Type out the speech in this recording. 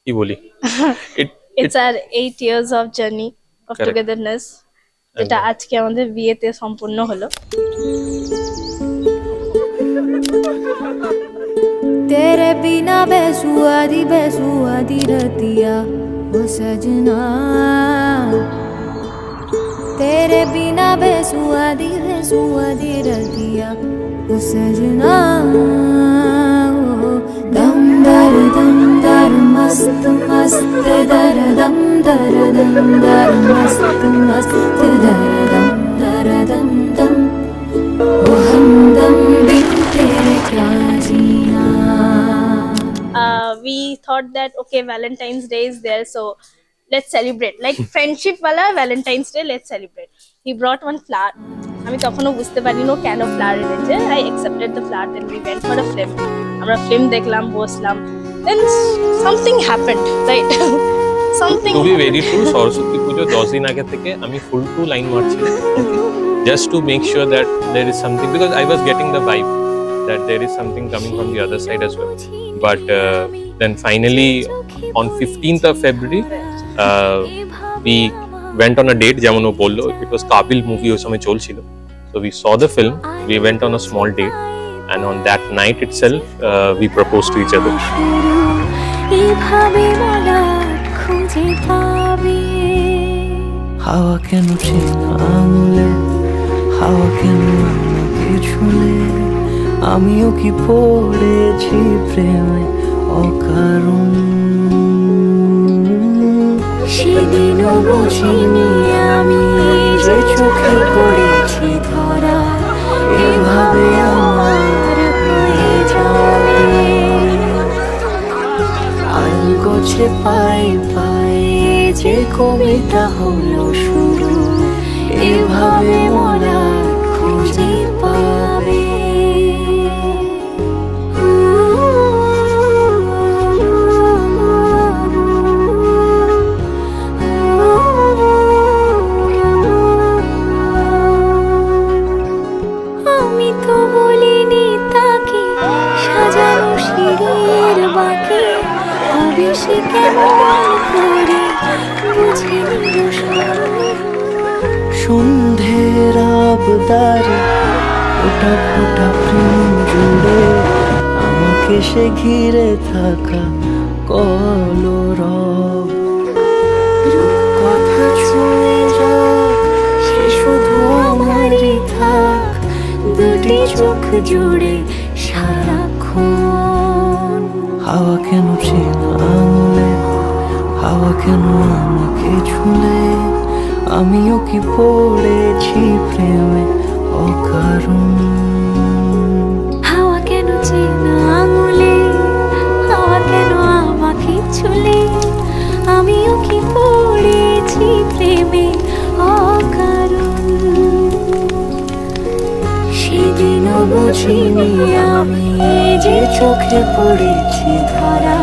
কি বলি It's our 8 years of journey of Correct. togetherness, যেটা আজকে আমাদের বিয়েতে সম্পূর্ণ হলো। तेरे बिना बेसुआदी रतिया ओ सजना, तेरे बिना बेसुआदी रतिया ओ सजना, दम दर मस्त मस्त दर दम दर मस्त दम दम ओ हमदम बिन तेरे क्या जीना। We thought that okay, Valentine's Day is there, so let's celebrate like friendship wala Valentine's Day, let's celebrate. He brought one flower. আমি তখনও বুঝতে পারিনি কেন ফ্লাওয়ার এনেছে। I accepted the flower, then we went for a film. আমরা film দেখলাম, বসলাম, then something happened, right? Something to be very true, Saraswati পুজো 10 দিন আগে থেকে আমি ফুল টু লাইন মারছি just to make sure that there is something, because I was getting the vibe that there is something coming from the other side as well. But then finally on 15th of February we went on a date, যেমন ও বললো, it was Kabil movie ওই সময় চলছিল, so we saw the film, we went on a small date, and on that night itself we proposed to each other. হাওয়া কেন চেনা আঙুলে, হাওয়া কেন আমাকে ছুলে, আমিও কি পড়েছি প্রেমে অকারণ। সেদিনও বুঝিনি আমি যে চোখে পড়েছি ধরা, এভাবে আমার হয়ে যাবে। আলগোছে পায়ে পায়ে যে কবিতা হলো শুরু, এভাবে মোরা খুঁজে পাবে। আমি তো বলিনি তাকে সাজানো সিঁড়ির বাকি, তবে সে কেমন করে বুঝিনি সন্ধ্যের আবদারে ফোটা ফোটা প্রেম জুড়ে, আমাকে সে ঘিরে থাকা কলরব। কথা ছুঁয়ে যাক সে শুধু আমারই থাক, দুটি চোখ জুড়ে সারাক্ষণ। হাওয়া কেন চেনা আঙুলে, হাওয়া কেন আমাকে ছুলে, আমিও কি পড়েছি প্রেমে অকারণ। হাওয়া কেন চেনা আঙুলে, হাওয়া কেন আমাকে ছুলে, আমিও কি পড়েছি প্রেমে অকারণ। সেদিনও বুঝিনি আমি যে চোখে পড়েছি ধরা,